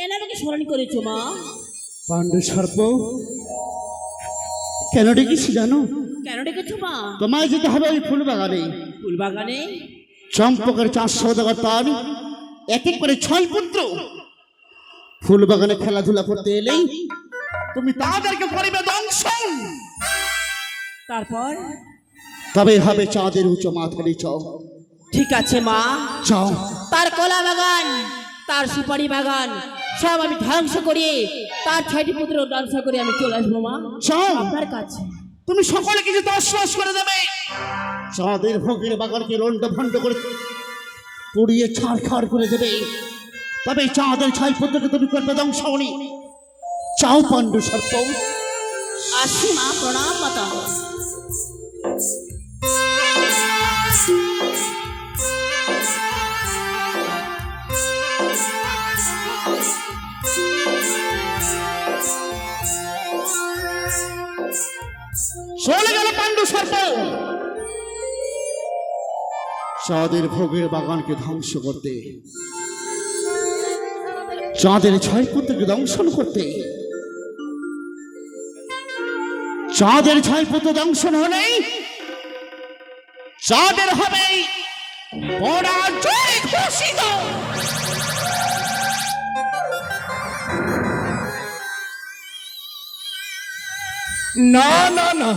কেন আমাকে স্মরণ করেছো মা? পাণ্ডু সর্প কেন ডেকেছি জানো? কেন ডেকেছো মা? তোমায় যেতে হবে ওই ফুল বাগানে। ফুল বাগানে? চম্পকের 4 সওদাগর তার এক এক করে 6 পুত্র ফুল বাগানে খেলাধুলা করতে এলেই তুমি তাদেরকে করিবে দংশন। তারপর তবে হবে চাঁদের উঁচু মাথারি চাও। ঠিক আছে মা, চাও তার কলা বাগান, তার সুপারি বাগান সব আমি ধ্বংস করে তার 6টি পুত্র ধ্বংস করে আমি চলে আসবো মা চাও আপনার কাছে। তুমি সকলে কিছু দশ করে দেবে। চাঁদের ভোগের বাগানকে রন্ড ভন্ড করে পুড়িয়ে ছাড়খাড় করে দেবে। তবে চাঁদের 6 পুত্রকে তুমি করবে দংশনী। চাও পাণ্ডু সর্প। আসি মা, প্রণাম মাতা। চলে গেল পাণ্ডু সর্প চাঁদের ভোগের বাগানকে ধ্বংস করতে, চাঁদের 6 পুত্রকে দংশন করতে। চাঁদের 6 পুত্র দংশন হলেই চাঁদের হবে পরাজয় ঘোষিত। না না না,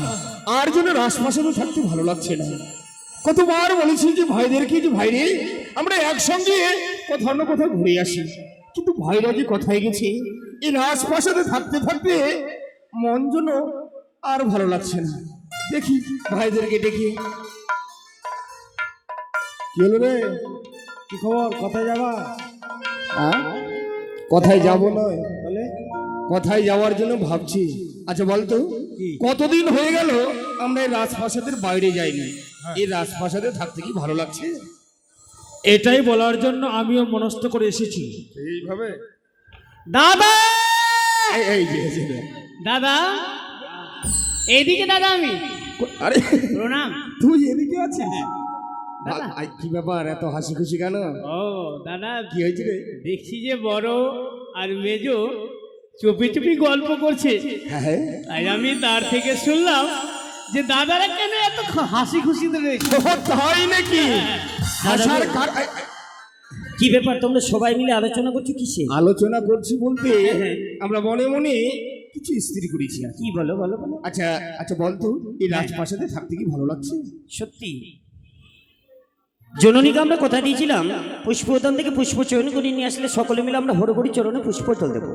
আর জন্য রাজপ্রাসাদে থাকতে ভালো লাগছে না। কতবার বলেছি যে ভাইদেরকে যে ভাইরে আমরা একসঙ্গে কোথাও না কোথাও ঘুরে আসি, কিন্তু ভাইরা যে কোথায় গেছে, এই রাজপ্রাসাদে থাকতে থাকতে মন যেন আর ভালো লাগছে না। দেখি ভাইদেরকে ডেকে। কি হলো রে, কি খবর, কোথায় যাবা? কোথায় যাবো নয়, তাহলে কোথায় যাওয়ার জন্য ভাবছি। আচ্ছা বলতো, কতদিন হয়ে গেল আমরা এই রাজপ্রাসাদের বাইরে যাইনি, এই রাজপ্রাসাদে থাকতে কি ভালো লাগছে? এটাই বলার জন্য আমিও মনস্থ করে এসেছি। এইভাবে দাদা, এই যে এই যে। দাদা এইদিকে দাদা, আমি আরে প্রণাম। তুই এদিকে আছিস? কি ব্যাপার, এত হাসি খুশি কেন? ও দাদা, কি হয়েছে রে? দেখছি যে বড় আর মেজো চুপি চুপি গল্প করছে, হ্যাঁ, তাই আমি তার থেকে শুনলাম যে দাদারা কেন এত হাসি খুশিতে রয়েছে। তাই নাকি? হাসার কি ব্যাপার, তোমরা সবাই মিলে আলোচনা করছো কিসে? আলোচনা করছি বলতে আমরা মনে মনে কিছু স্থির করেছি। কি বলো বলো বলো। আচ্ছা আচ্ছা বলতো, এই রাজপ্রাসাদে থাকতে কি ভালো লাগছে? সত্যি জননীকে আমরা কথা দিয়েছিলাম পুষ্পদান থেকে পুষ্প চয়ন করে নিয়ে আসলে সকলে মিলে আমরা হরগড়ি চরণে পুষ্প জল দেবো।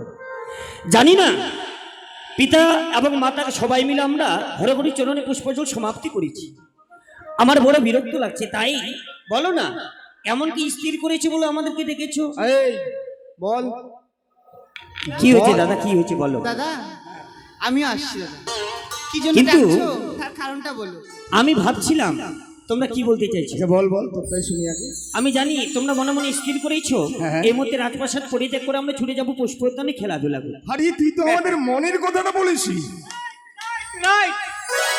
জানি না পিতা এবং মাতাকে সবাই মিলে আমরা হরগড়ি চরণে পুষ্প জল সমাপ্তি করেছি। আমার বড় বিরক্ত লাগছে, তাই বলো না এমন কি স্থির করেছে বলে আমাদেরকে ডেকেছো? এই বল, কি হয়েছে দাদা, কি হয়েছে বলো। দাদা আমিও আসছি দাদা, কি জন্য কিন্তু ডাকছো তার কারণটা বলো। আমি ভাবছিলাম তোমরা কি বলতে চাইছো। আচ্ছা বল বল, তোরটাই শুনি আগে। আমি জানি তোমরা মনে মনে স্থির করেছো হ্যাঁ। এই মুহূর্তে রাজপ্রাসাদ পরিত্যাগ করে আমরা ছুটে যাবো পুষ্পোদ্যানে খেলাধুলা করে। আরে তুই তো আমাদের মনের কথাটা বলেছিস।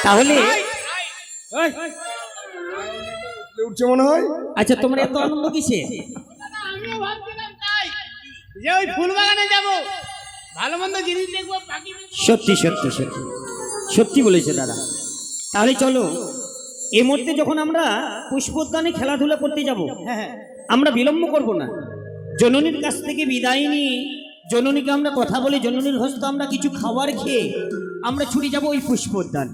তাহলে উঠছে মনে হয়। আচ্ছা তোমরা এত আনন্দ কিসে? আমিও ভাবছিলাম তাই, যে ওই ফুল বাগানে যাব, ভালো মন্দ জিনিস দেখবো, পাখি দেখবো। সত্যি সত্যি সত্যি সত্যি বলেছে দাদা। তাহলে চলো এই মুহূর্তে যখন আমরা পুষ্পোদ্যানে খেলাধুলা করতে যাব, আমরা বিলম্ব করব না। জননীর কাছ থেকে বিদায় নিয়ে জননীকে আমরা কথা বলে জননীর হস্তে আমরা কিছু খাবার খেয়ে আমরা ছুটে যাব ওই পুষ্পোদ্যান।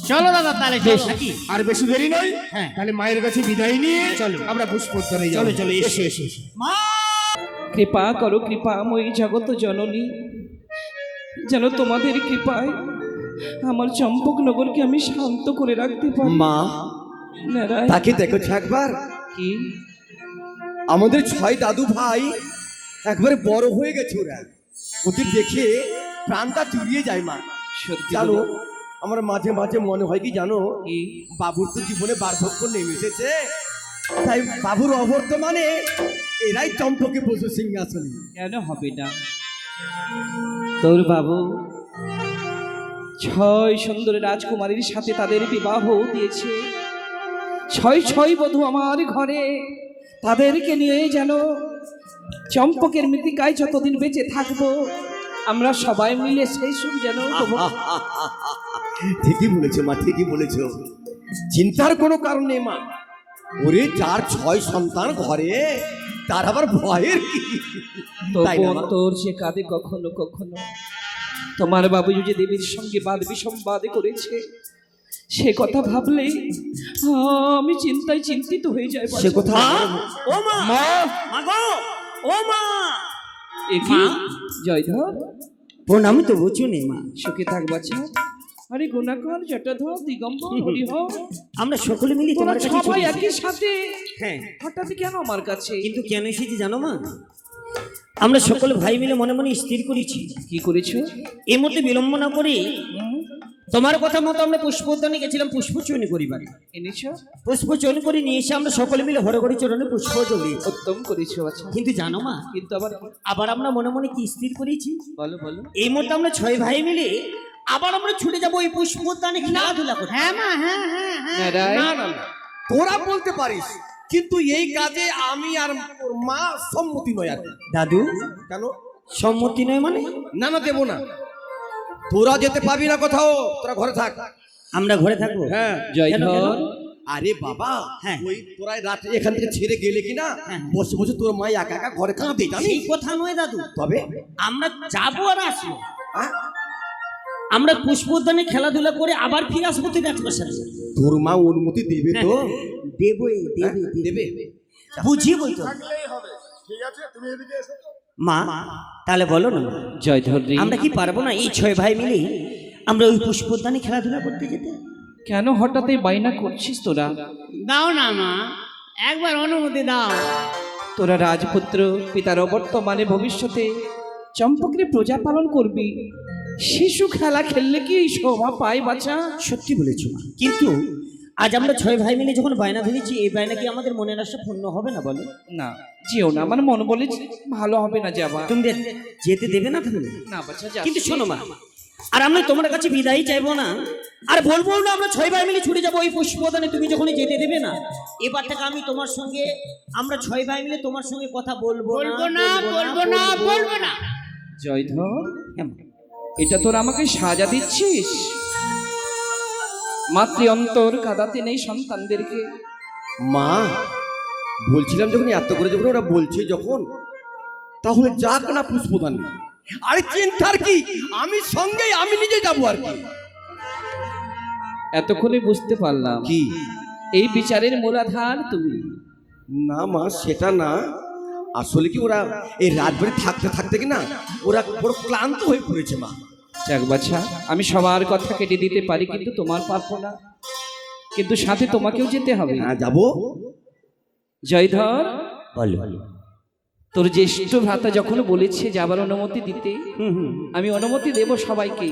চলো দাদা তাহলে বেশ, চলো। নাকি? আর বেশি দেরি নয়, হ্যাঁ। তাহলে মায়ের কাছে বিদায় নিয়ে চলো। আমরা পুষ্পোদ্যানে যাবো। চলো চলো এসো এসো এসো। কৃপা করো কৃপাময়ী জগত জননী, যেন তোমাদের কৃপায় আমার চম্পকনগরকে আমি শান্ত করে রাখতে পারি। মা, নারায়ণ। তাকে দেখেছো একবার? কি আমাদের 6 দাদু ভাই একবারে বড় হয়ে গেছে, ওরা ওদের দেখে প্রাণটা জুড়িয়ে যায় মা। সত্যি জানো, বলো? আমার মাঝে মাঝে মনে হয় কি জানো, কি? বাবুর তো জীবনে বার্ধক্য নেমে এসেছে, তাই বাবুর অবর্তমানে এরাই চম্পকে বসে সিংহাসনে। কেন হবে না? তোর বাবু 6 সুন্দর রাজকুমারীর সাথে তাদের বিবাহ দিয়েছে। 6 বধূ আমার ঘরে, তাদেরকে নিয়ে যেন চম্পকের মৃত্তিকায় যতদিন বেঁচে থাকবো আমরা সবাই মিলে সেই সুখ যেন উপভোগ। ঠিকই বলেছো মা, ঠিকই বলেছো। চিন্তার কোনো কারণ নেই মা। ওরে যার 6 সন্তান ঘরে, তার আবার ভয়ের কি? তাই তবু না মা? তোর সে কাঁদে কখনো কখনো। তোমার বাবু যে দেবীর সঙ্গে বাদ বিসম্বাদ করেছে, সে কথা ভাবলে আমি চিন্তায় চিন্তিত হয়ে যাই। সে কথা ও মা, মা গো, ও মা। কি জয়ধর, প্রণাম তো বুঝুন মা। সুখে থাক বাছা। আরে গুণাকর, জটাধর, দিগম্বর, হরিহর, আমরা সকলে মিলে তোমরা তোমার কাছে সবাই চলে একই সাথে হ্যাঁ, হঠাৎ কেন আমার কাছে? কিন্তু কেন এসেছি জানো মা? আমরা সকলে ভাই মিলে মনে মনে স্থির করেছি, কি করেছো? এই মধ্যে বিলম্ব না করে তোমার কথা মতো আমরা পুষ্পোদ্যানে গেছিলাম পুষ্প চয়ন করিবার। এনেছো? পুষ্প চয়ন করে নিয়ে এসে আমরা সকলে মিলে হরগড়ি চরণে পুষ্প জ্বলিয়েছি। উত্তম করেছো আচ্ছা। কিন্তু জানো মা, কিন্তু আবার আমরা মনে মনে কি স্থির করেছি? বলো বলো। এই মধ্যে আমরা 6 ভাই মিলে আবার আমরা ছুটে যাবো ওই পুষ্পোদ্যানে খেলাধুলা করতে। হ্যাঁ মা, হ্যাঁ হ্যাঁ হ্যাঁ। নারায়ণ। না না না, তোরা বলতে পারিস, কিন্তু এই কাজে আমি আর ওর মা সম্মতি নয়। আর দাদু, কেন সম্মতি নয় মানে? না না, দেবো না। তোরা যেতে পাবি না কোথাও, তোরা ঘরে থাক। আমরা ঘরে থাকবো? হ্যাঁ। কেন, কেন? জয়ধর, আরে বাবা, হ্যাঁ। ওই তোরা রাতে এখান থেকে ছেড়ে গেলে কিনা বসে বসে তোর মা একা একা ঘরে কাঁদে, জানিস? সেই কথা নয় দাদু, তবে আমরা যাবো আর আসবো। হ্যাঁ? আমরা পুষ্পোদ্যানে খেলাধুলা করে আবার ফিরে আসবো তুই রাজবাসার সাথে। তোর মা অনুমতি দেবে তো? দেবই, দেবে, দেবে। বুঝিয়ে বলতো মা। তাহলে বলো না, জয়ধর রে, আমরা কি পারবো না এই 6 ভাই মিলে আমরা ওই পুষ্পোদ্যানে খেলাধুলা করতে যেতে? কেন হঠাৎ এই বাইনা করছিস তোরা? দাও না মা, একবার অনুমতি দাও। তোরা রাজপুত্র, পিতার অবর্তমানে ভবিষ্যতে চম্পকের প্রজা পালন করবি। শিশু খেলা খেললে কি এই শোভা পায় বাছা? সত্যি বলেছো মা, কিন্তু আজ আমরা 6 ভাই মিলে যখন বায়না ধরেছি, এই বায়না কি আমাদের মনের আশা পূর্ণ হবে না বলো? না, যেও না, আমার মন বলে ভালো হবে না যাবা। তুমি যেতে দেবে না তাহলে? না বাছা, যা। কিন্তু শোনো মা, আর আমরা তোমার কাছে বিদায় চাইবো না, আর বলবো না আমরা 6 ভাই মিলে ছুটে যাবো ওই পুষ্পদানে, তুমি যখনই যেতে দেবে না। এবার থেকে আমি তোমার সঙ্গে, আমরা 6 ভাই মিলে তোমার সঙ্গে কথা বলবো বলবো না, বলবো না, বলবো না। জয়ধর, হ্যাঁ, এটা তোরা আমাকে সাজা দিচ্ছিস? মাতৃ অন্তর কাঁদাতে নেই সন্তানদেরকে। মা, বলছিলাম যখন এত করে যখন ওরা বলছে যখন, তাহলে যাক না পুষ্পদান। আরে চিন্তার কি, আমি সঙ্গে, আমি নিজে যাবো আর কি। এতক্ষণে বুঝতে পারলাম কি? এই বিচারের মূলাধার তুমি। না মা, সেটা না। আসলে কি ওরা এই রাতভরে থাকতে থাকতে কি না ওরা বড় ক্লান্ত হয়ে পড়েছে মা। যাক বাছা, আমি সবার কথা কেটে দিতে পারি, কিন্তু তোমার পারবো না। কিন্তু সাথে তোমাকেও যেতে হবে। হ্যাঁ, যাবো। জয়ধর, বলো। তোর জ্যেষ্ঠ ভ্রাতা যখন বলেছে যাবার অনুমতি দিতে, আমি অনুমতি দেব সবাইকে,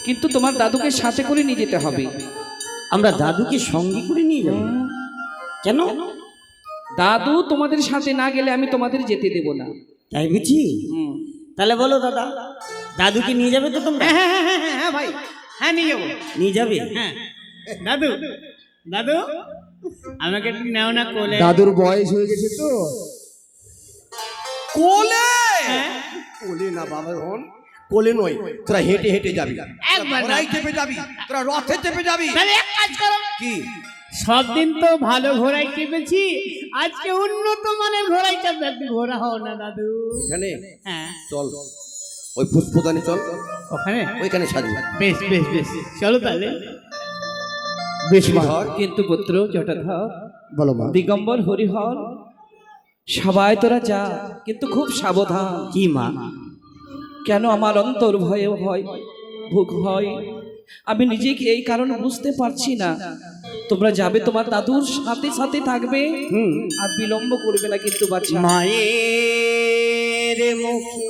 কিন্তু তোমার দাদুকে সাথে করে নিয়ে যেতে হবে। আমরা দাদুকে সঙ্গে করে নিয়ে যাবো? কেন? দাদু তোমাদের সাথে না গেলে আমি তোমাদের যেতে দেব না। তাই বুঝি? তাহলে বলো দাদা, দাদুকে নিয়ে যাবে তো তোমরা? হ্যাঁ হ্যাঁ হ্যাঁ হ্যাঁ হ্যাঁ ভাই, হ্যাঁ নিয়ে যাবো। নিয়ে যাবে? হ্যাঁ দাদু, দাদু আমাকে একটু নেও না কোলে। দাদুর বয়স হয়ে গেছে তো। কোলে? কোলে না বাবা, হন কোলে নয়, তোরা হেঁটে হেঁটে যাবি, একবার না। ঘোড়ায় চেপে যাবি, তোরা রথে চেপে যাবি। তাহলে এক কাজ করো, কি? সব দিন তো ভালো ঘোড়ায় চেপেছি, আজকে উন্নত মানের ঘোড়ায় চেপে একটু ঘোড়া হও না দাদু। এখানে হ্যাঁ, চল, ওই পুষ্পদানে চল, ওখানে ওইখানে সাজবি। বেশ বেশ বেশ, চলো তাহলে। বেশ মা, ধর, কিন্তু পুত্র জটাধর, বলো মা। দিগম্বর, হরিহর, সবাই তোরা যা, কিন্তু খুব সাবধান। কি মা? কেন আমার অন্তর ভয়ে হয়, ভুক হয়, আমি নিজেকে এই কারণ বুঝতে পারছি না। তোমরা যাবে, তোমার দাদুর সাথে সাথে থাকবে, আর বিলম্ব করবে না কিন্তু বাচ্চা। মায়ের মুখে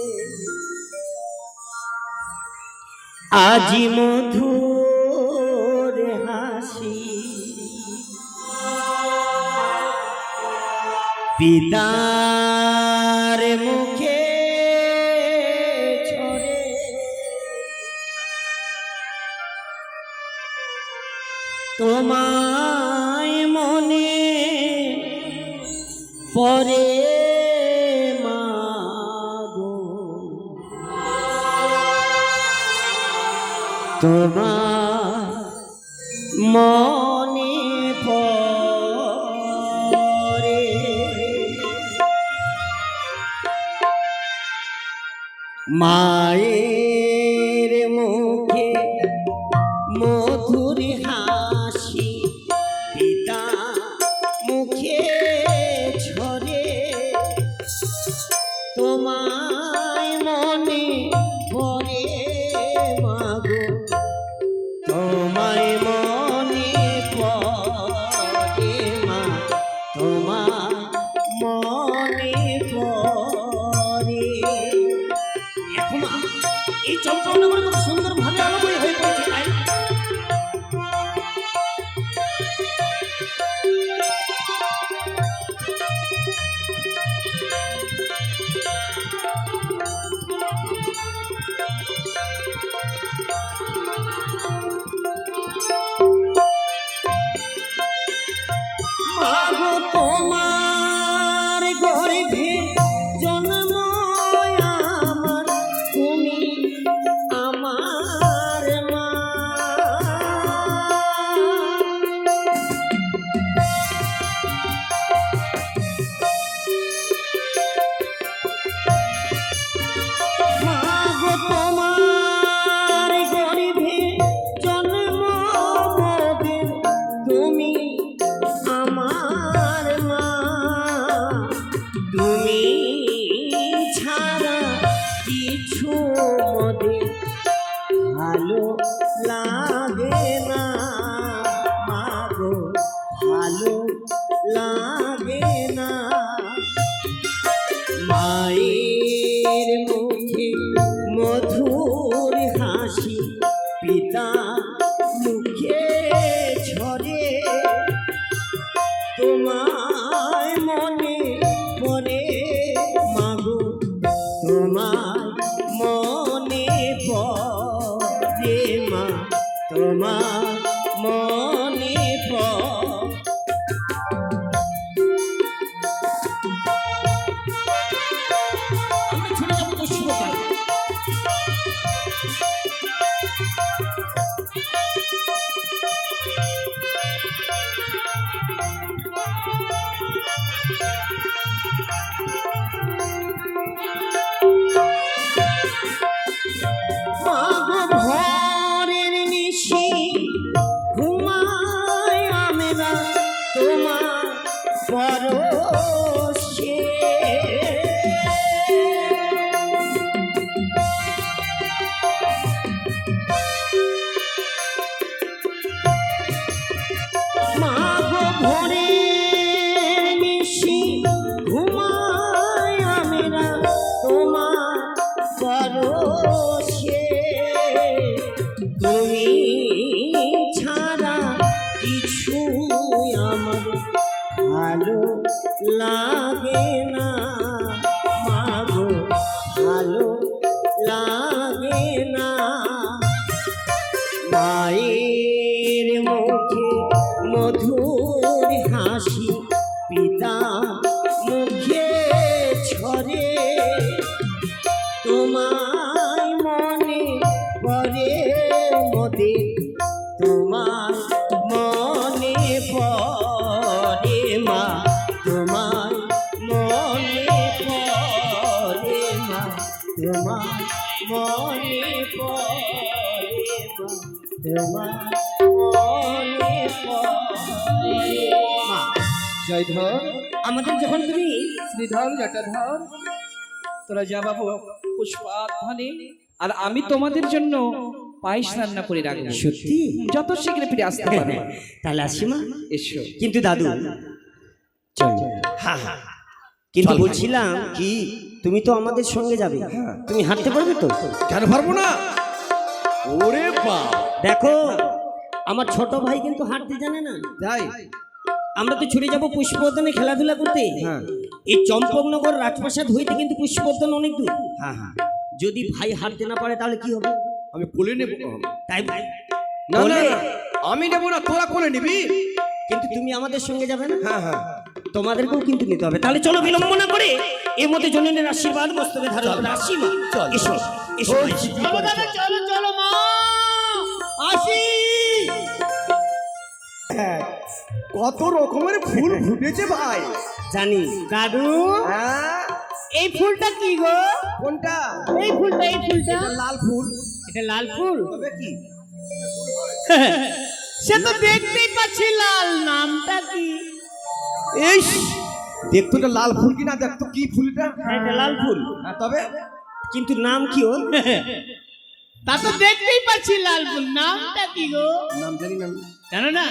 আজি মধুর হাসি, পিতার মুখে ঝরে তোমায় মনে পরে মা। তোমার মনে পড়ে মায়ের মুখে মধুর হাসি পিতা মুখে ঝরে তোমায় মনে পড়ে মাগো তোমায় মনে পড়ে মা তোমার মনে পড়ে এখন এই চম্পকনগর কত সুন্দরভাবে আলোময় হয়ে পড়েছে তাই মাগো তোমার গর্ভে জন্ম আমার তুমি আমার মা মাগো তোমার গর্ভে জন্ম মোদের তুমি আমার মা তুমি ছাড়া কিছু মোদের ভালো লাগে না মাগো ভালো লাগে না মায়ের মুখে মধুর হাসি পিতা মুখে ঝরে তোমায় মনে পড়ে মাগো তোমার মনে পড়ে মা তোমার মনে পড়ে আমরা ছুটে যাবো পুষ্পতল মাগো ভোরের নিশি ঘুমাই আমরা তোমার পরশে মাগো ভোরের নিশি ঘুমাই আমরা তোমার পরশে তুমি ছাড়া কিছু আমার ভালো লাগে না মাগো ভালো লাগে না মায়ের মুখে মধুর হাসি পিতা মুখে ঝরে তোমায় মনে পড়ে মোদের তোমার মনে পড়ে মা তোমার মনে পড়ে মা তোমার মনে পড়ে মা তোমার মনে পড়ে মা জয়ধর আমাদের যখন তুমি শ্রীধর জটাধর তোরা যা বাবু পুষ্পাধ্যানে আর আমি তোমাদের জন্য পায়েস রান্না করে রাখবো সত্যি যত শীঘ্র ফিরে আসতে পারবে তাহলে আসি মা এসো কিন্তু দাদু চল হ্যাঁ হ্যাঁ কিন্তু বলছিলাম কি তুমি তো আমাদের সঙ্গে যাবে তুমি হাঁটতে পারবে তো কেন পারবো না? ওরে বাপ, দেখো আমার ছোট ভাই কিন্তু হাঁটতে জানে না যাই আমরা তো ছুটে যাবো পুষ্পোদ্যানে খেলাধুলা করতে এই চম্পকনগর রাজপ্রাসাদ হইতে কিন্তু পুষ্পোদ্যান অনেক দূর যদি ভাই হাঁটতে না পারে তাহলে কি হবে আমি কোলে নেব। তাই ভাই না না না, আমি নেবো না, তোরা কোলে নিবি। কিন্তু তুমি আমাদের সঙ্গে যাবে না হ্যাঁ হ্যাঁ, তোমাদেরকেও কিন্তু নিতে হবে তাহলে চলো বিলম্ব না করে এর মধ্যে জননের আশীর্বাদ মস্তকে ধারণ করে আসি মা চল। এসো এসো চলো দাদা চলো চলো মা আসি। কত রকমের ফুল ফুটেছে ভাই। জানি দাদু হ্যাঁ, এই ফুলটা কি গো? কোনটা? এই ফুলটা লাল ফুল। এটা লাল ফুল। তবে কি সে তো দেখতেই পাচ্ছি লাল, নামটা কি? এই দেখতো এটা লাল ফুল কিনা, দেখতো কি ফুলটা। হ্যাঁ, এটা লাল ফুল, হ্যাঁ, তবে কিন্তু নাম কি ওর? তা তো দেখতেই পাচ্ছি লাল ফুল, নামটা কি গো? নাম জানি না। জানো না?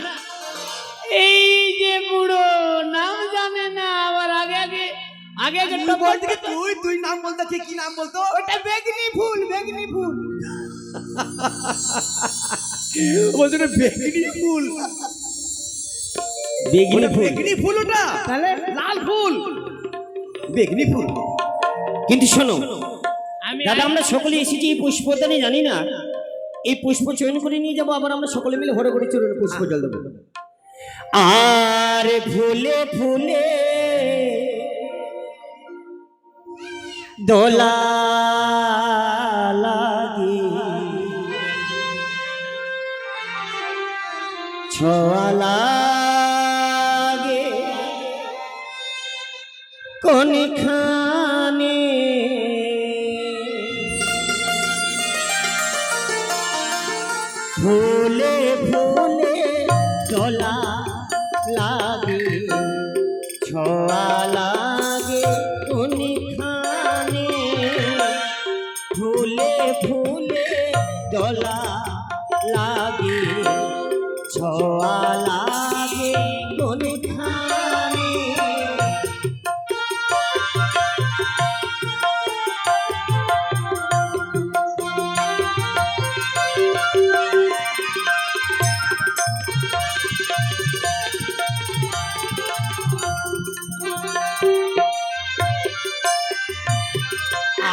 এই যে বুড়ো নাম জানে না, আবার আগে আগে আগে আগে তুই বলতে কি, তুই নাম বলতে কি নাম বলতো? ওটা বেগনি ফুল, বেগনি ফুল। বলছে ওটা বেগনি ফুল। বেগনি ওটা ফুল, বেগনি ফুল, ওটা তাহলে লাল ফুল, বেগনি ফুল। কিন্তু শোনো আমি দাদা, আমরা সকলে এসেছি এই পুষ্পদানে, জানি না এই পুষ্প চয়ন করে নিয়ে যাবো, আবার আমরা সকলে মিলে হরে করে চরণে পুষ্প জল দেবো। আর ফুলে ফুলে দোলা লাগে, ছোঁয়া লাগে কোনখানে, ফুলে ফুলে দোলা লাগে, ছোঁয়া লাগে কোনখানে, ফুলে ফুলে দোলা লাগে, ছোঁয়া লাগে কোনখানে।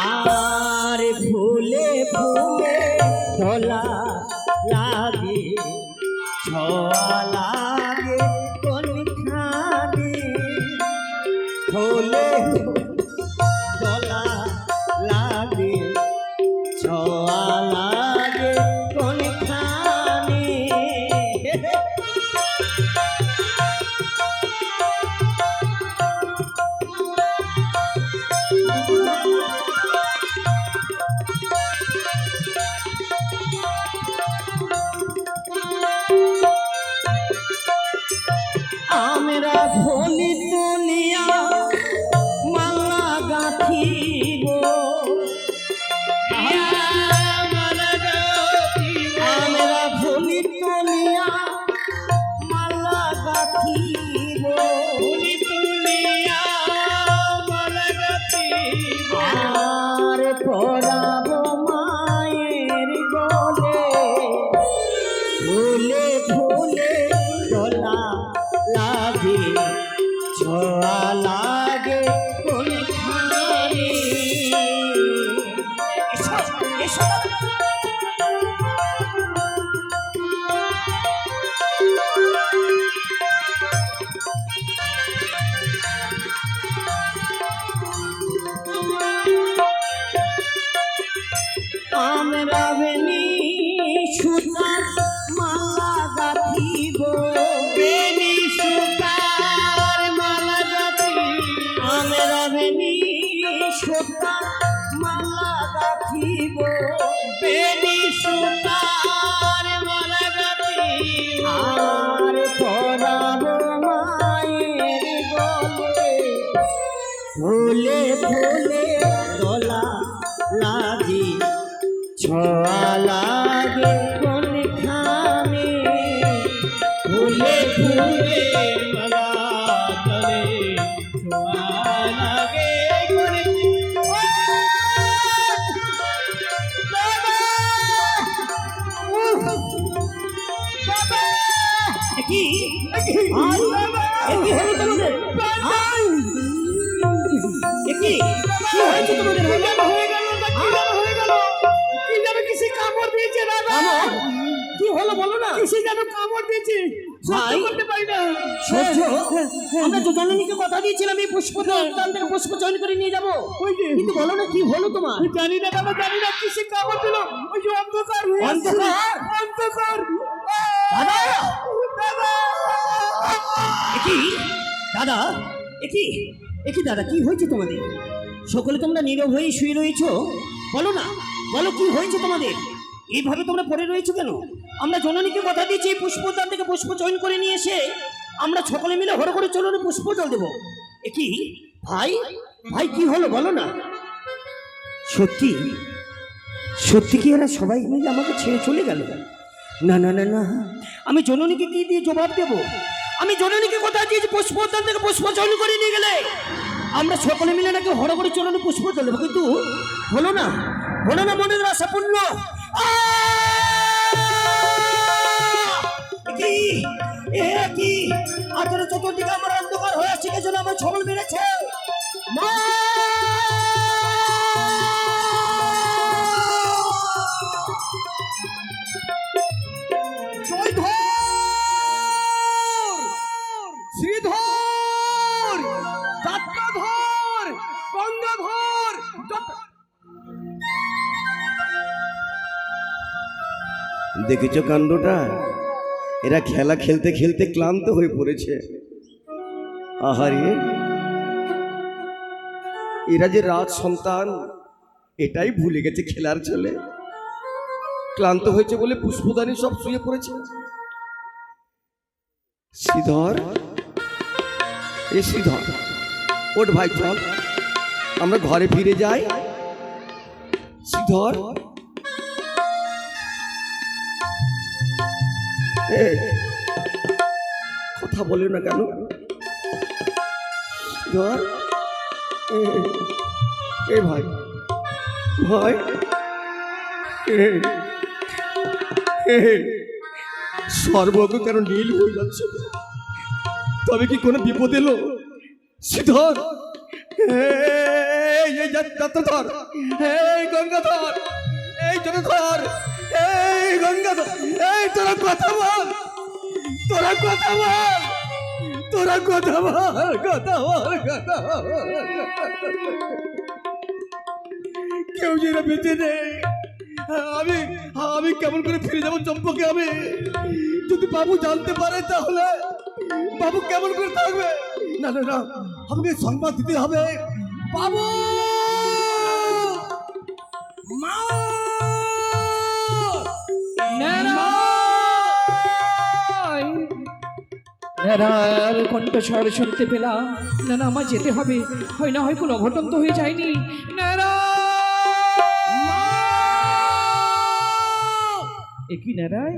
আর ফুলে ফুলে দোলা লাগে, ছোঁয়া লাগে কোনখানে, ফুলে দোলা লাগে, ছোঁয়া লাগে কোনখানে। আমরা ভোলি দুনিয়া মালা গাঁথিব, আমরা ভোলি দুনিয়া মালা গাঁথিব, আর পরাব মায়ের গলে, ফুলে ফুলে দোলা লাগে, ছোঁয়া লাগে কোনখানে। এসো, এসো। আমরা বেনি সুতার মালা গাঁথিব, বেনি সুতার মালা গাঁথিব, আমরা বেনি সুতার মালা গাঁথিব, বেনি সুতার মালা গাঁথিব, আর পরাব মায়ের গলে, ফুলে ফুলে দোলা লাগে, ছোঁয়া লাগে কোনখানে, ফুলে ফুলে দোলা চলে, ছোঁয়া লাগে কি হলো তোমাদের? কি হয়েছে তোমাদের? হয়ে গেল, হয়ে গেল, কি যেন কিসে কামড় দিয়েছে দাদা। কি হলো বলো না? কিসে যেন কামড় দিয়েছে। ভাই করতে পারি না। সহ্য আমরা তো জননীকে কথা দিয়েছিলাম এই পুষ্পদান থেকে পুষ্প চয়ন করে নিয়ে যাবো কিন্তু বলো না কি হলো তোমার? জানি না বাবা, জানি না কিসে কামড় দিল। ওই যে অন্ধকার হয়ে আসছে। অন্ধকার? অন্ধকার। দাদা দাদা! কি দাদা একি দাদা কি হয়েছে তোমাদের? সকলে তোমরা নীরব হয়ে শুয়ে রয়েছো, বলো না, বলো কি হয়েছে তোমাদের? এইভাবে তোমরা পড়ে রয়েছো কেন? আমরা জননীকে কথা দিয়েছি এই পুষ্পদান থেকে পুষ্প চয়ন করে নিয়ে এসে আমরা সকলে মিলে হর করে চলনে পুষ্প জল দেবো। একি ভাই ভাই কি হলো বলো না? সত্যি সত্যি কি এরা সবাই মিলে আমাকে ছেড়ে চলে গেল? না না না না, আমি জননীকে কি দিয়ে জবাব দেব? আমি জননীকে কথা দিয়েছি পুষ্পদান থেকে পুষ্প চয়ন করে নিয়ে গেলে আমরা সকলে মিলে নাকি হর করে চলনে পুষ্প জল দেবো, কিন্তু হলো না মনের আশা পূর্ণ। কি আজকে চতুর্দিকে আমার অন্ধকার হয়ে আসছে, কে যেন আমার ছবল মেরেছে। মা! শ্রীধর, যাত্রাধর, গঙ্গাধর, দেখেছ কাণ্ডটা? এরা খেলা খেলতে খেলতে ক্লান্ত হয়ে পড়েছে। আহারে, এরা যে রাজ সন্তান এটাই ভুলে গেছে খেলার চলে। ক্লান্ত হয়েছে বলে পুষ্পদানি সব শুয়ে পড়েছে। শ্রীধর, এ শ্রীধর, ওঠ ভাই, চল আমরা ঘরে ফিরে যাই। শ্রীধর, কথা বলে না কেন? শ্রীধর, এ ভাই, ভাই, সর্বজ্ঞ কেন নীল হয়ে যাচ্ছে? তবে কি কোনো বিপদ এলো? শ্রীধর, এই যাত্রাধর, এই গঙ্গাধর, এই জনধর, এই গঙ্গাধর, এই তোরা কথা বল, তোরা কথা বল, তোরা কথা বল, কথা বল, কথা বল। কেউ যেন বেঁচে নেই। আমি আমি কেমন করে ফিরে যাবো চম্পকে? আমি যদি বাবু জানতে পারে তাহলে বাবু কেমন করে থাকবে? না না না, আমাকে সংবাদ দিতে হবে। বাবু, মা, নারায়ণ কণ্ঠস্বর শুনতে পেলাম। না না, আমার যেতে হবে, হয় না হয় কোনো অঘটন তো হয়ে যায়নি। একই নারায়,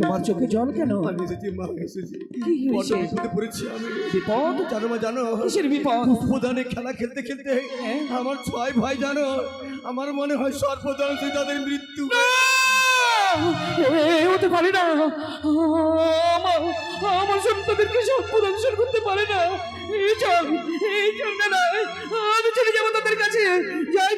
তোমার চোখে জল কেন? আমি এসেছি মা, এসেছি। কি বড় হয়েছে? বিপদে পড়েছি আমি। বিপদ? জানো মা, জানো কিসের বিপদ? প্রধানে খেলা খেলতে খেলতে আমার 6 ভাই, জানো, আমার মনে হয় সর্বদান তাদের মৃত্যু। হতে পারে না, আমার সন্তানদেরকে সর্বদংশন করতে পারে না। এই চল না, আমি চলে যাবো তাদের কাছে। জয়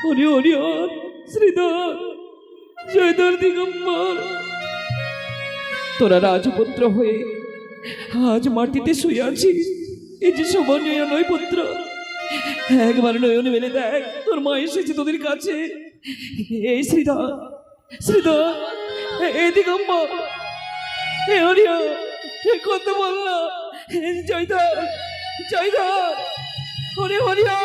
হরি হরি হর, শ্রীধর, জয়ধর, দিগম্বর, তোরা রাজপুত্র হয়ে আজ মাটিতে শুয়ে আছিস। এই যে শোভনীয় নয় পুত্র, একবার নয়ন মেলে দেখ, তোর মা এসেছে তোদের কাছে। এই শ্রীধর, এই দিগম্বর, এ হরিয়, এ কত বললো, জয়ধর, হরি হরিয়,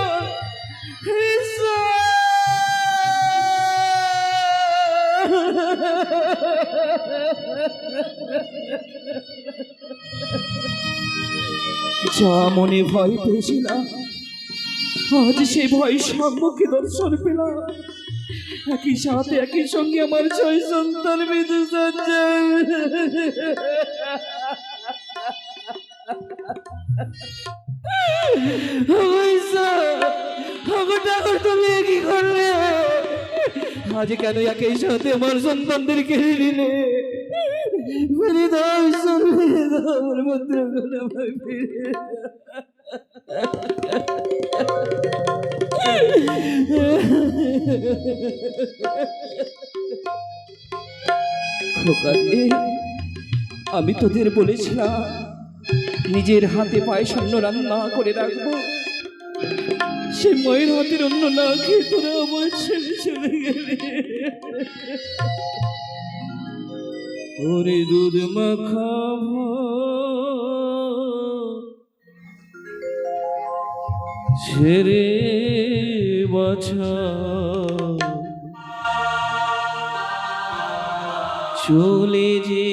যা মনে ভয় পেয়েছিলাম, আজ সে ভয় সম্মুখে দর্শন পেলাম। একই সাথে একই সঙ্গে আমার 6 সন্তান মৃত্যু সজ্জায়। তুমি কি করলে? আজ কেন একই সাথে আমার সন্তানদের কেড়ে নিলে? ফিরে দাও ঈশ্বর, ফিরে দাও আমার পুত্রগুলো, ফিরে দাও। খোকা রে, আমি তোদের বলেছিলাম নিজের হাতে পায়ে অন্ন রান্না করে রাখবো, সে মায়ের হাতের অন্ন না খেয়ে তোরা আমার ছেড়ে চলে গেলে। ওরে দুধ মাখা ছেড়ে বাছা চলে যে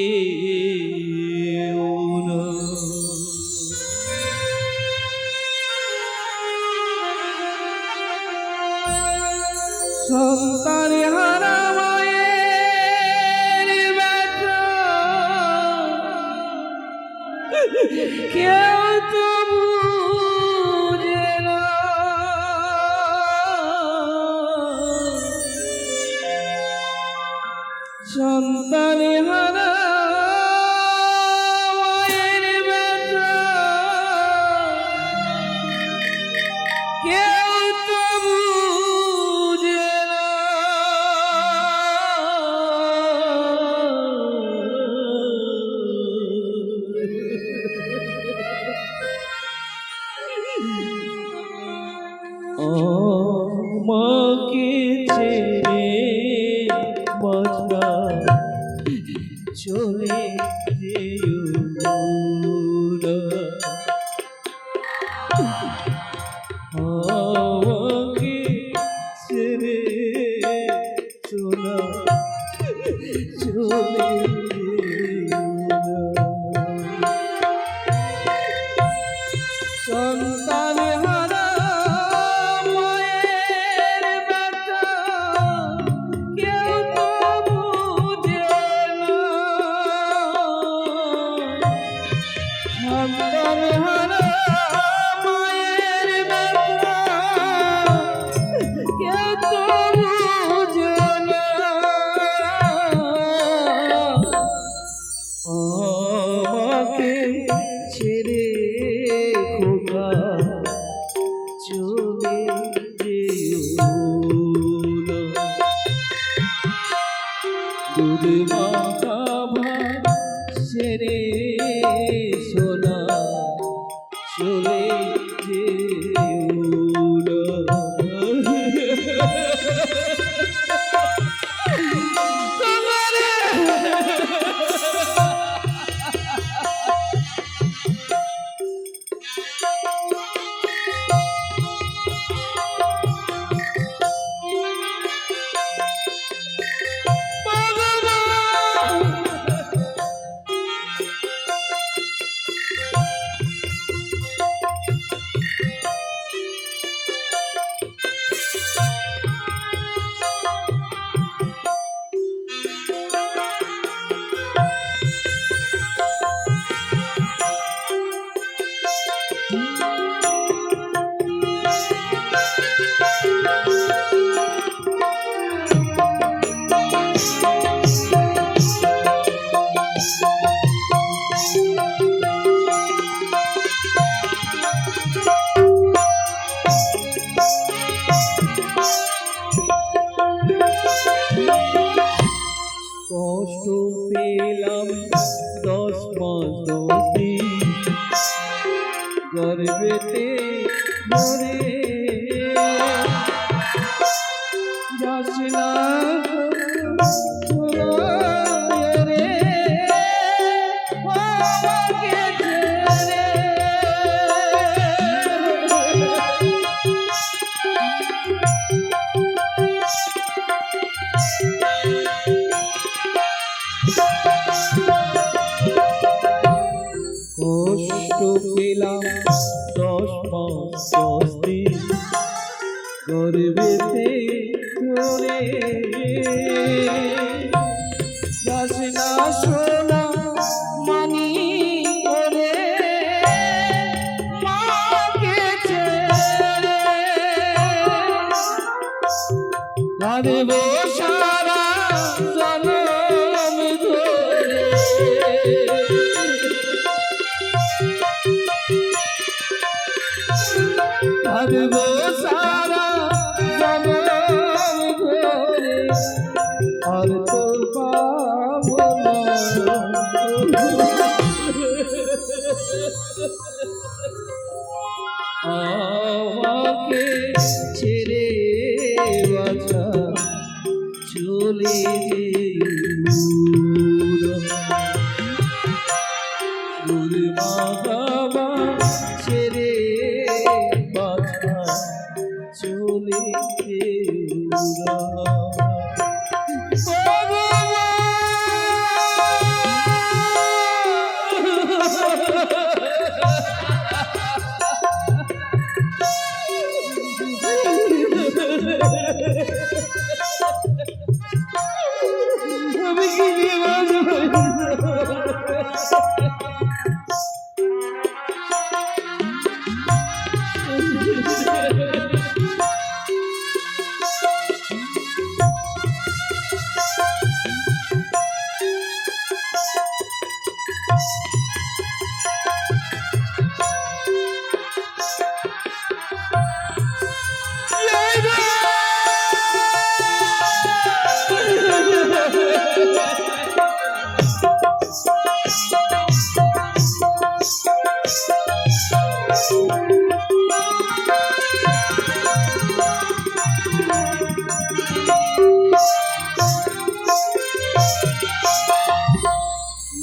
সন্তান হারা মায়ের ব্যথা কেউ তো বুঝে না, সন্তান হারা মায়ের ব্যথা কেউ তো বুঝে না। আমাকে ছেড়ে বাছা চলে যেও না, আমাকে ছেড়ে চলে যেও না। সন্তান হারা মায়ের ব্যথা কেউ তো বুঝে না, সন্তান হারা মায়ের ব্যথা কেউ তো বুঝে না। আমাকে ছেড়ে খোকা চলে যেও না, দুধ মাখা ভাত ছেড়ে সোনা চলে যেও না। কষ্ট পেলাম 10 মাস 10 দিন গর্ভেতে ধরে, যাস না রে আমাকে ছেড়ে। কষ্ট পেলাম 10 মাস 10 দিন গর্ভেতে ধরে, যাস না সোনা মানি করে মাকে ছেড়ে, কাঁদব সারা জনম ধরে। কাঁদব সারা জনম আমাকে ছেড়ে বাছা চলে বাবা ছেড়ে বাছা চলে আমি কি নিয়ে বাঁচবো?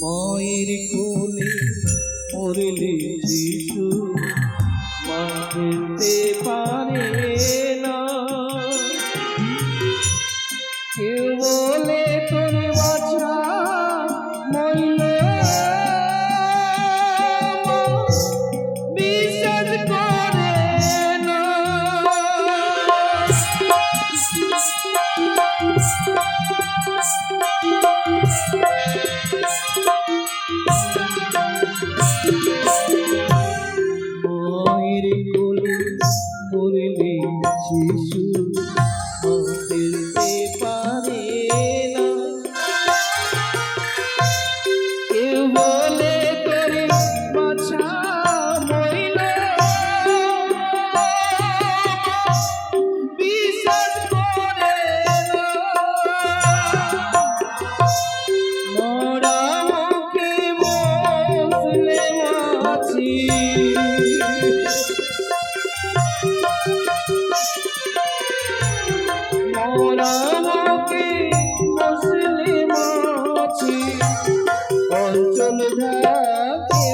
মায়ের কোলে মরলে শিশু মা ফেলতে পারে না, কেউ বলে তোর বাছা মইল বিশ্বাস করে না। মায়ের কোলে মরলে শিশু মা ফেলতে পারে না, কেউ বলে তোর বাছা মইল বিশ্বাস করে না। মরা মুখে বসলে মাছি, মরা মুখে বসলে মাছি অঞ্চল ঢাকে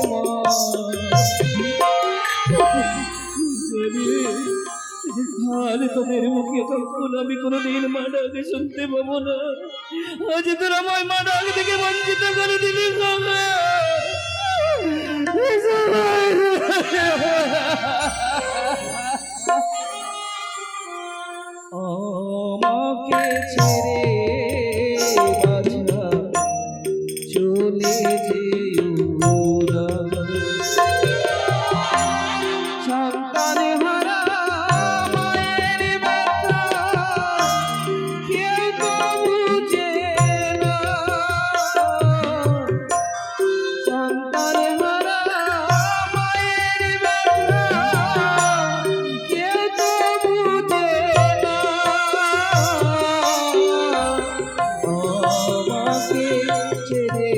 আর তোদের মুখে তখন আমি কোনোদিন মা ডাকে শুনতে পাবো না। আজ তোর আমায় মা ডাক থেকে বঞ্চিত করে দিলি আমাকে ছেড়ে বাছা চলে যেও না। সন্তান হারা মায়ের ব্যথা কেউ তো বুঝে না, সন্তান হারা মায়ের ব্যথা কেউ তো বুঝে না। আমাকে ছেড়ে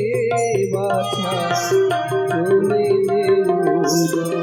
বাছা চলে যেও না।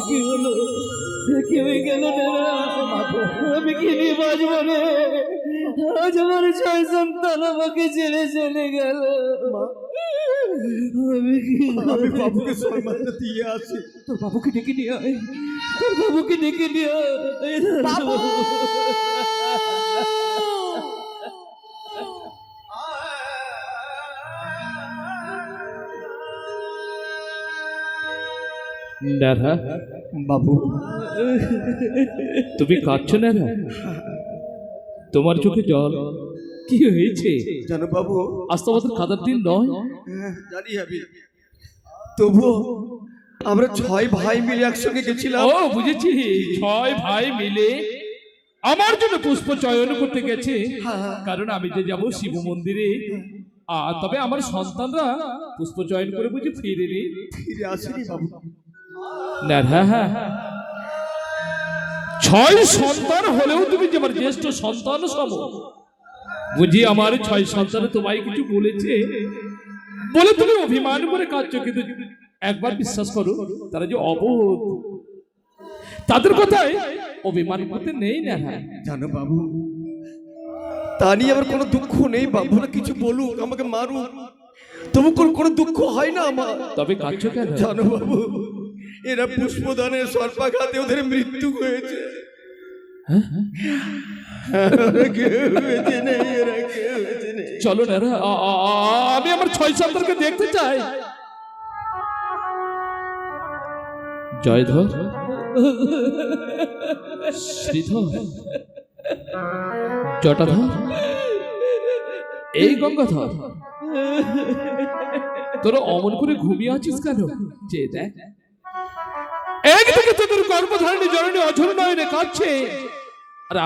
কি হলো? কি হয়ে গেল? আমি কি নিয়ে বাঁচবো রে? আজ আমার 6 সন্তান আমাকে ছেড়ে চলে গেল। আমি বাবুকে সম্মানটা দিয়ে আসি। তোর বাবুকে ডেকে নিয়ে আয়, তোর বাবুকে ডেকে নিয়ে আয়। নেহা, বাবু তুমি কাঁদছো নেহা? তোমার চোখে জল, কি হয়েছে? জানো বাবু, আজ তো আমাদের কাদার দিন নয়। জানি আমি, তবুও আমরা 6 ভাই মিলে একসঙ্গে গেছিলাম। ও বুঝেছি, 6 ভাই মিলে আমার জন্য পুষ্প চয়ন করতে গেছে, কারণ আমি যে যাব শিব মন্দিরে। তবে আমার সন্তানরা পুষ্প চয়ন করে বুঝি ফিরেনি, ফিরে আসেনি বাবু। না হ্যাঁ, 6 সন্তান হলেও তুমি যে আমার জ্যেষ্ঠ সন্তান সম, বুঝি আমার 6 সন্তান তোমায় কিছু বলেছে বলে তুমি অভিমান করে কাঁদছো, কিন্তু একবার বিশ্বাস করো তারা যে অবোধ, তাদের কথায় অভিমান করতে নেই না। জানো বাবু, তা নিয়ে আমার কোনো দুঃখ নেই বাবু, না কিছু বলুক, আমাকে মারুক, তবু কোনো দুঃখ হয় না আমার। তবে কাঁদছো কেন? জানো বাবু, এরা পুষ্পদানের সর্পাঘাতে ওদের মৃত্যু হয়েছে। চলো না, আমি আমার 6 সন্তানকে দেখতে চাই। জয়ধর, শ্রীধর, জটাধর, এই গঙ্গাধর, তোরা অমন করে ঘুমিয়ে আছিস কেন? যে দেখ, একদিকে তোদের গর্ভধারণী জননী অঝর নয়নে কাঁদছে, আর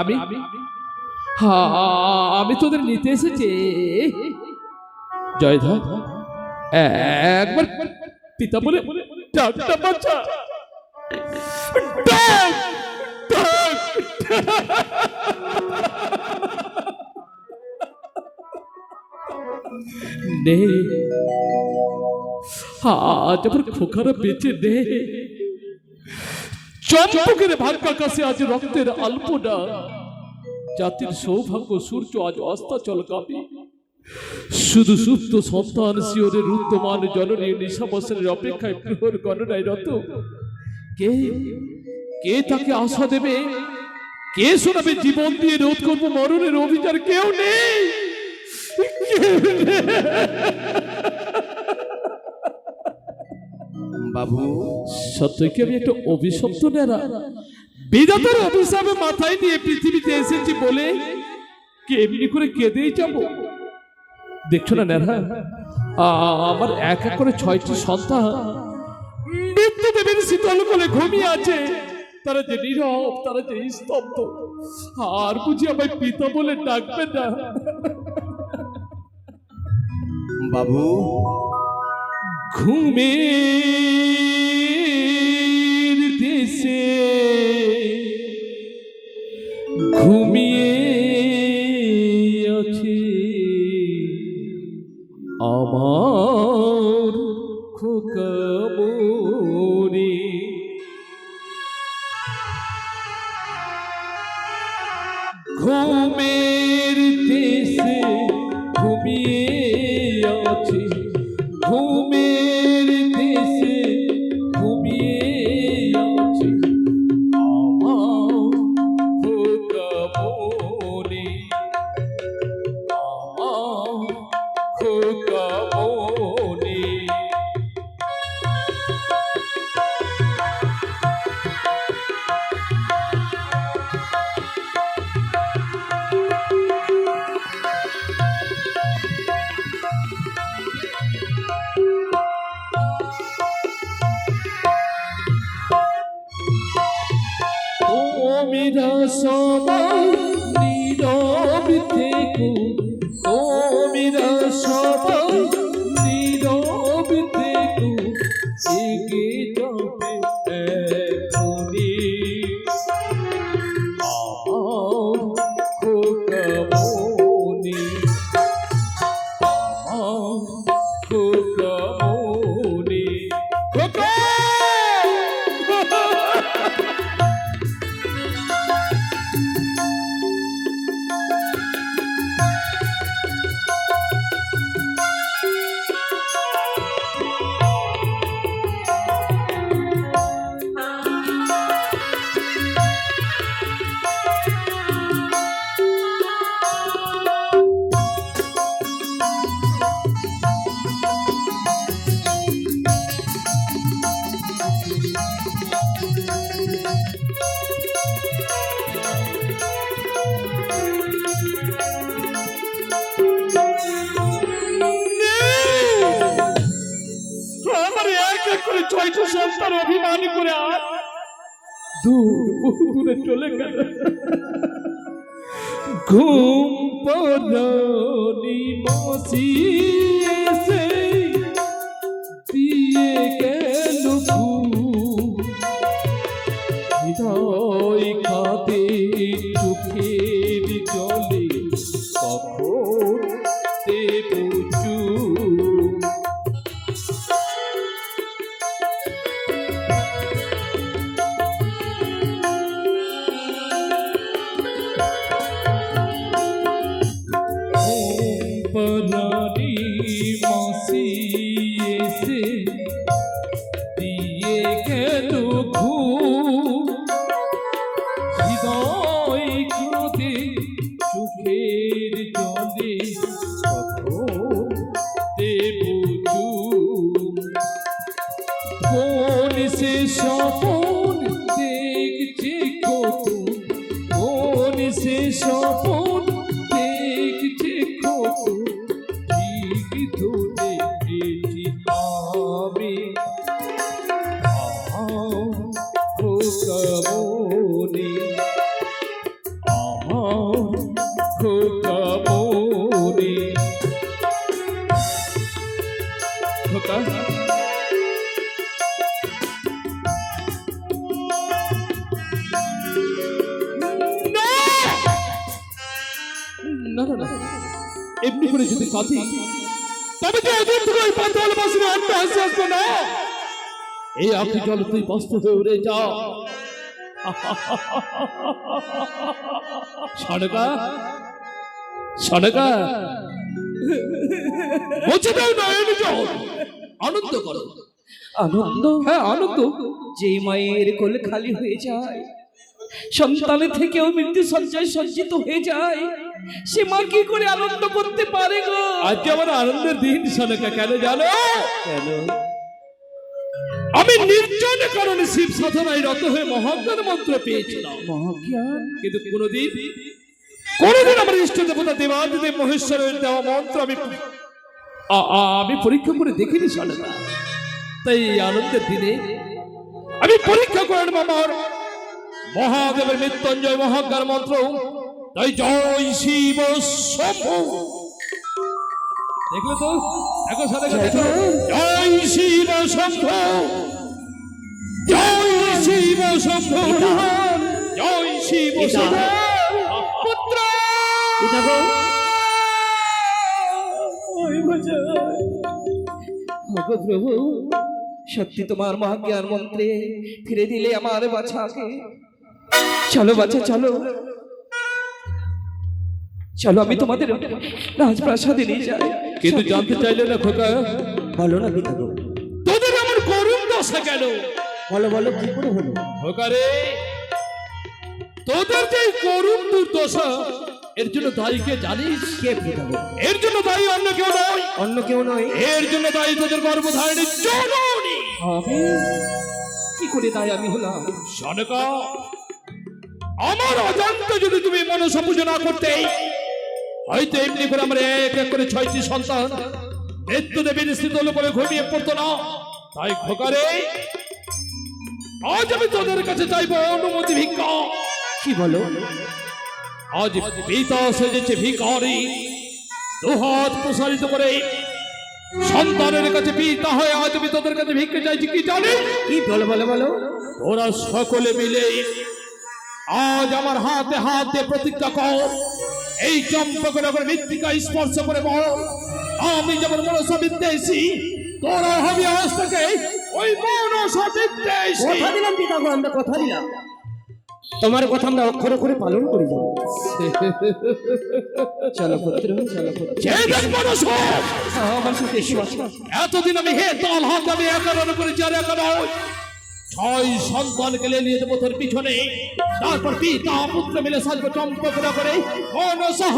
আমি তোদের নিতে এসেছি। জয়ধর, একবার পিতা বলে ডাকটা বাচ্চা, ডাক, ডাক। নে, আজ আমার খোকারা বেঁচে নে। চম্পকের ভাগ্য আকাশে আজ রক্তের আলপনা, জাতির সৌভাগ্য সূর্য আজ অস্তাচল কাঁপে। শুধু সুপ্ত সন্তান শিওরে রুদ্ধমান জননী নিশা বসনের অপেক্ষায় প্রহর গণনায় রত। কে তাকে আশা দেবে? কে শোনাবে জীবন দিয়ে রোধ করবো মরণের অভিযান? কেউ নেই। বাবু, সত্যি কি আমি একটা অভিশপ্ত নেরা? বিধাতার অভিশাপে মাথায় নিয়ে পৃথিবীতে এসেছি বলে কি এমনি করে কেঁদেই যাব? দেখছো না নেরা, আমার এক এক করে 6টি সন্তান মৃত্যু দেবীর শীতল কোলে ঘুমিয়ে আছে। তারা যে নীরব, তারা যে স্তব্ধ, আর বুঝি আমায় পিতা বলে ডাকবে না? বাবু, ঘুমের দেশে ঘুমিয়ে আছে আমার খোকা মনে। ঘুমের দেশে ঘুমিয়ে আছে, ঘুমের দেশে ঘুমিয়ে আছে আমার খোকা মনে, আমার খোকা মনে। তোমরা সবাই নীরব থেকো, তোমরা সবাই নীরব থেকো, এগে যাবে এখনি আমার খোকা মনে, আমার খোকা মনে। খোকা! ছয়টি সন্তান অভিমান করে আর বহু দূরে চলে গেল। ঘুম পড়নি মসি এসে দিয়ে গেল ঘুম, হৃদয় কাঁদে চোখের জলে কখন দেব চুপ। পরানি মাসি এসে দিয়ে গেল ঘুম, হৃদয় কাঁদে চোখের জলে কখন দেব চুপ। কোন সে স্বপন দেখছে কত, কোন সে স্বপন দেখছে কত, ঠিক ধরে পেয়েছি আমি খোকাবনে, আমার খোকাবনে। খোকা না না না, এমনি করে যদি কাঁদি তবে তো এদের থেকে ওই পাতাল বাসনে অন্য হাসি আসবে না। এই আখি জল তুই বাষ্প হয়ে উড়ে যা। সনকা সনকা বলছে দাও নয়ন জল, আনন্দ করো। আনন্দ? হ্যাঁ আনন্দ। যে মায়ের কোল খালি হয়ে যায়, সন্তানের থেকেও মৃত্যু সজ্জায় সজ্জিত হয়ে যায়, সে মা কি করে আনন্দ করতে পারে গো? আজকে আমার আনন্দের দিন সনকা, কেন জানো? কেন? আমি নির্জন কারণে শিব সাধনায় রত হয়ে মহাজ্ঞান মন্ত্র পেয়েছিলাম। মহাজ্ঞান? কিন্তু কোনদিন আমার ইষ্ট দেবতা দেবাদিদেব মহেশ্বরের দেওয়া মন্ত্র আমি পরীক্ষা করে দেখিনি সনকা। তাই এই আনন্দের দিনে আমি পরীক্ষা করে নেব আমার মহাদেবের মৃত্যুঞ্জয় মহাজ্ঞান মন্ত্র। তাই জয় শিব শম্ভু, দেখলে তো, দেখো সনকা, দেখো, জয় শিব শম্ভু, জয় শিব শম্ভু, জয় শিব শম্ভু। পুত্র পিতা গো, ওগো প্রভু, সত্যি তোমার মহাজ্ঞান মন্ত্রে ফিরে দিলে আমার বাছাকে। চলো বাছা, চলো চলো, আমি তোমাদের রাজপ্রাসাদে নিয়ে যাই। কিন্তু জানতে চাইলে না খোকা, বলো না পিতা গো, তোদের আমার করুণ দশা কেন? বলো বলো, কি করে হলো? খোকা রে, তোদের যে করুণ দুর্দশা, এর জন্য দায়ী কে জানিস? কে পিতা গো? এর জন্য দায়ী অন্য কেউ নয়, অন্য কেউ নয়। এর জন্য দায়ী তোদের গর্ভধারণের জননী। আমি কি করে তাই আমি হলাম? সনকা, আমার অজান্তে যদি তুমি মনসা পুজো না করতে, হয়তো এমনি করে আমার এক এক করে 6টি সন্তান মৃত্যু দেবীর শীতল করে ঘুমিয়ে পড়তো না। তাই খোকারে, আজ আমি তোদের কাছে চাইবো অনুমতি ভিক্ষা। কি বলো? আজ পিতা সেজেছে ভিখারি, দুহাত প্রসারিত করে সন্তানের কাছে পিতা হয়ে আজ আমি তোদের কাছে ভিক্ষা চাইছি। কি জানি? কি বলো বলো বলো? ওরা সকলে মিলে আজ আমার হাতে হাত দিয়ে প্রতিজ্ঞা কর, এই চম্পকনগর মৃত্তিকা স্পর্শ করে বল, আমি যেমন মনসা বিদ্বেষী, তোরা হবি আজ থেকে ওই মনসা বিদ্বেষী। কথা দিলাম পিতা গো, আমরা কথা দিলাম, তোমার কথা আমরা অক্ষরে করে পালন করে যাবো। চলো পুত্র, চলো পুত্র। ছেড়ে মনসা, আমার সাথে এসো বাছা। এতদিন আমি হে তাল হাত আমি একারণ করেছি, আর একা নয়, 6 সন্তানকে নিয়ে যাবো তোর পিছনে। তারপর পিতা পুত্র মিলে সাজবো চম্পকনগরে মনসা।